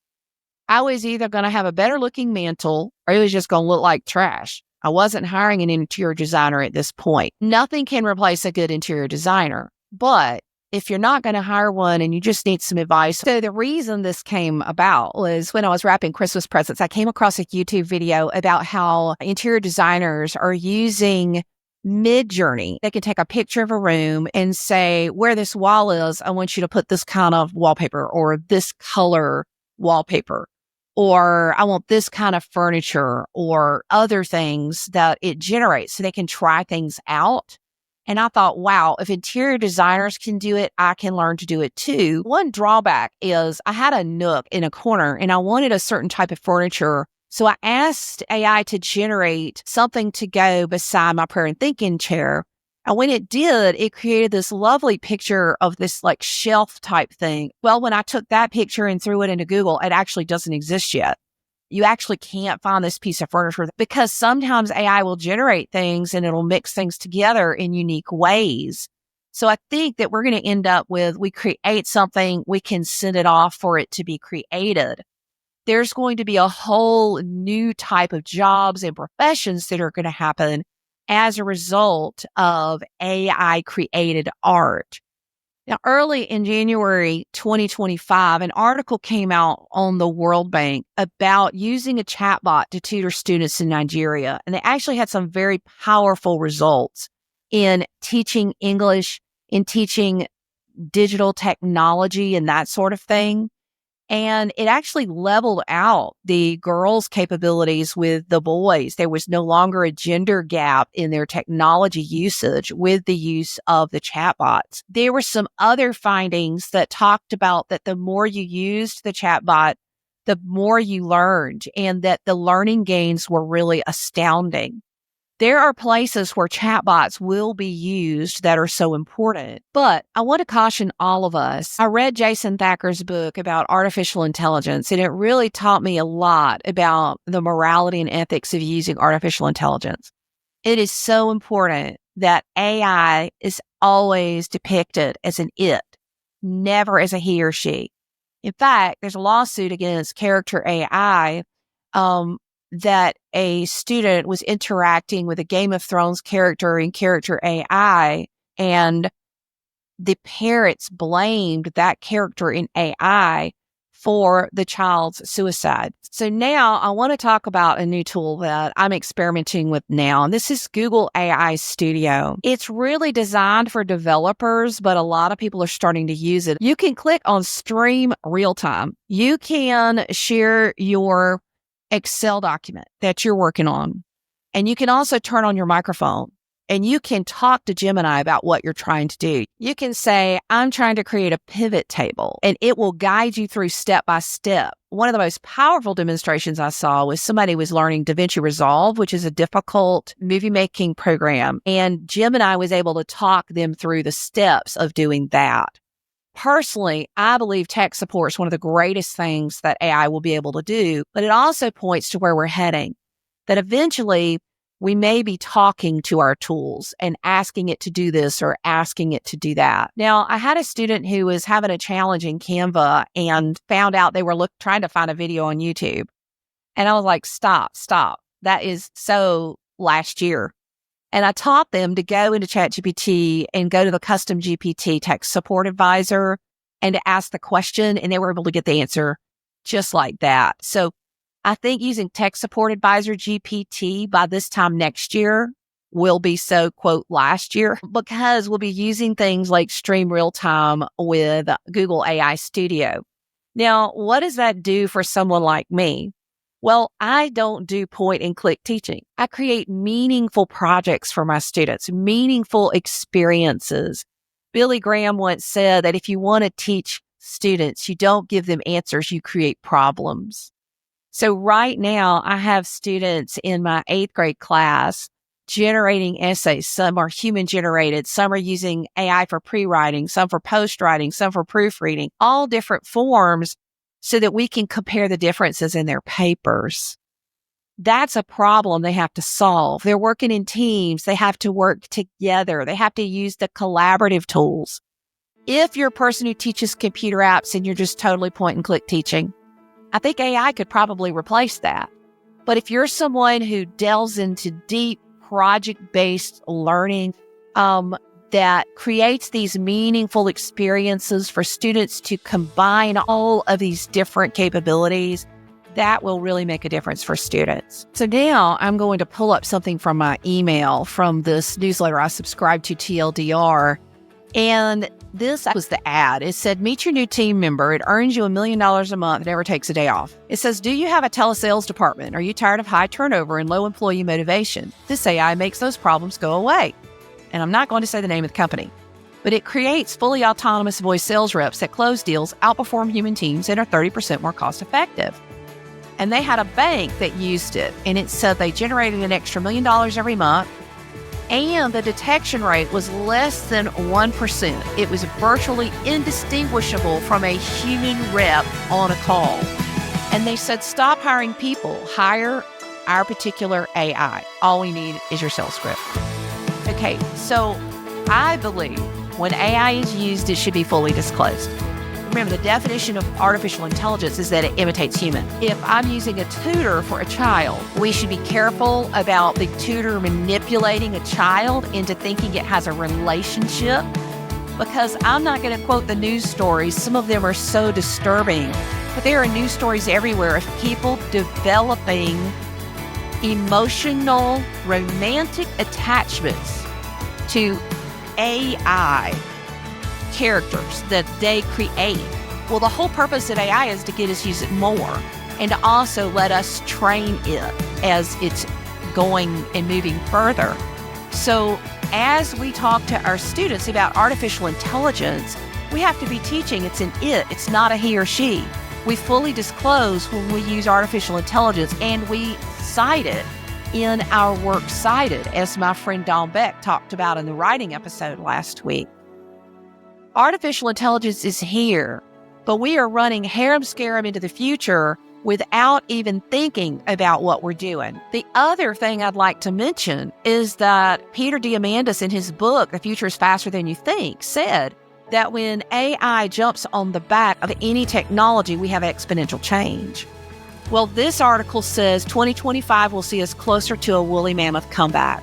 I was either going to have a better looking mantle, or it was just going to look like trash. I wasn't hiring an interior designer at this point. Nothing can replace a good interior designer. But if you're not going to hire one and you just need some advice. So the reason this came about was when I was wrapping Christmas presents, I came across a YouTube video about how interior designers are using Midjourney. They can take a picture of a room and say, where this wall is, I want you to put this kind of wallpaper or this color wallpaper, or I want this kind of furniture, or other things that it generates so they can try things out. And I thought, wow, if interior designers can do it, I can learn to do it too. One drawback is I had a nook in a corner and I wanted a certain type of furniture. So I asked AI to generate something to go beside my prayer and thinking chair. And when it did, it created this lovely picture of this like shelf type thing. Well, when I took that picture and threw it into Google, it actually doesn't exist yet. You actually can't find this piece of furniture because sometimes AI will generate things and it'll mix things together in unique ways. So I think that we're going to end up with, we create something, we can send it off for it to be created. There's going to be a whole new type of jobs and professions that are going to happen as a result of AI created art. Now, early in January 2025, an article came out on the World Bank about using a chatbot to tutor students in Nigeria. And they actually had some very powerful results in teaching English, in teaching digital technology and that sort of thing. And it actually leveled out the girls' capabilities with the boys. There was no longer a gender gap in their technology usage with the use of the chatbots. There were some other findings that talked about that the more you used the chatbot, the more you learned, and that the learning gains were really astounding. There are places where chatbots will be used that are so important, but I want to caution all of us. I read Jason Thacker's book about artificial intelligence, and it really taught me a lot about the morality and ethics of using artificial intelligence. It is so important that AI is always depicted as an it, never as a he or she. In fact, there's a lawsuit against Character AI, that a student was interacting with a Game of Thrones character in Character AI, and the parents blamed that character in AI for the child's suicide. So now I want to talk about a new tool that I'm experimenting with now, and this is Google AI Studio. It's really designed for developers, but a lot of people are starting to use it. You can click on Stream Real Time. You can share your Excel document that you're working on. And you can also turn on your microphone and you can talk to Gemini about what you're trying to do. You can say, I'm trying to create a pivot table, and it will guide you through step by step. One of the most powerful demonstrations I saw was somebody was learning DaVinci Resolve, which is a difficult movie making program. And Gemini was able to talk them through the steps of doing that. Personally, I believe tech support is one of the greatest things that AI will be able to do, but it also points to where we're heading, that eventually we may be talking to our tools and asking it to do this or asking it to do that. Now, I had a student who was having a challenge in Canva and found out they were trying to find a video on YouTube. And I was like, stop. That is so last year. And I taught them to go into ChatGPT and go to the custom GPT tech support advisor and to ask the question, and they were able to get the answer just like that. So I think using tech support advisor GPT by this time next year will be so, quote, last year, because we'll be using things like Stream Real Time with Google AI Studio. Now, what does that do for someone like me? Well, I don't do point and click teaching. I create meaningful projects for my students, meaningful experiences. Billy Graham once said that if you want to teach students, you don't give them answers, you create problems. So right now, I have students in my 8th grade class generating essays. Some are human generated, some are using AI for pre-writing, some for post-writing, some for proofreading, all different forms, so that we can compare the differences in their papers. That's a problem they have to solve. They're working in teams. They have to work together. They have to use the collaborative tools. If you're a person who teaches computer apps and you're just totally point and click teaching, I think AI could probably replace that. But if you're someone who delves into deep project-based learning, that creates these meaningful experiences for students to combine all of these different capabilities, that will really make a difference for students. So now I'm going to pull up something from my email from this newsletter I subscribe to, TLDR, And this was the ad. It said, meet your new team member. It earns you $1 million a month, never takes a day off. It says, do you have a telesales department? Are you tired of high turnover and low employee motivation? This AI makes those problems go away. And I'm not going to say the name of the company, but it creates fully autonomous voice sales reps that close deals, outperform human teams, and are 30% more cost effective. And they had a bank that used it, and it said they generated an extra $1 million every month, and the detection rate was less than 1%. It was virtually indistinguishable from a human rep on a call. And they said, stop hiring people, hire our particular AI. All we need is your sales script. Okay, so I believe when AI is used, it should be fully disclosed. Remember, the definition of artificial intelligence is that it imitates human. If I'm using a tutor for a child, we should be careful about the tutor manipulating a child into thinking it has a relationship, because I'm not going to quote the news stories. Some of them are so disturbing, but there are news stories everywhere of people developing emotional, romantic attachments to AI characters that they create. Well, the whole purpose of AI is to get us to use it more and to also let us train it as it's going and moving further. So as we talk to our students about artificial intelligence, we have to be teaching it's an it, it's not a he or she. We fully disclose when we use artificial intelligence, and we cite it in our works cited, as my friend Dawn Beck talked about in the writing episode last week. Artificial intelligence is here, but we are running harem-scarum into the future without even thinking about what we're doing. The other thing I'd like to mention is that Peter Diamandis, in his book, The Future is Faster Than You Think, said that when AI jumps on the back of any technology, we have exponential change. Well, this article says 2025 will see us closer to a woolly mammoth comeback.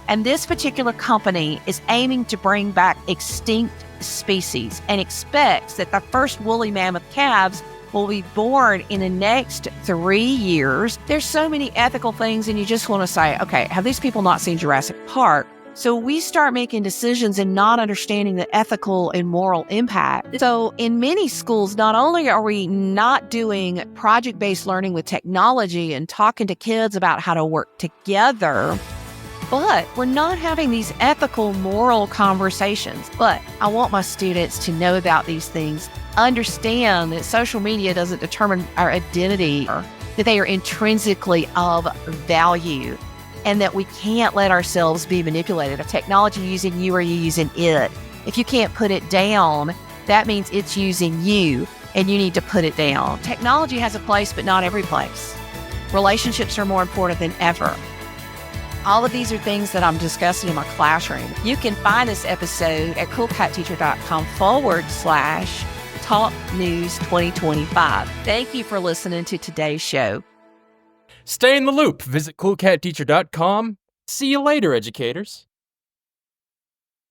And this particular company is aiming to bring back extinct species and expects that the first woolly mammoth calves will be born in the next 3 years. There's so many ethical things, and you just want to say, okay, have these people not seen Jurassic Park? So we start making decisions and not understanding the ethical and moral impact. So in many schools, not only are we not doing project-based learning with technology and talking to kids about how to work together, but we're not having these ethical, moral conversations. But I want my students to know about these things, understand that social media doesn't determine our identity, or that they are intrinsically of value, and that we can't let ourselves be manipulated. If technology using you or you using it, if you can't put it down, that means it's using you, and you need to put it down. Technology has a place, but not every place. Relationships are more important than ever. All of these are things that I'm discussing in my classroom. You can find this episode at coolcatteacher.com/Talk News 2025. Thank you for listening to today's show. Stay in the loop. Visit coolcatteacher.com. See you later, educators.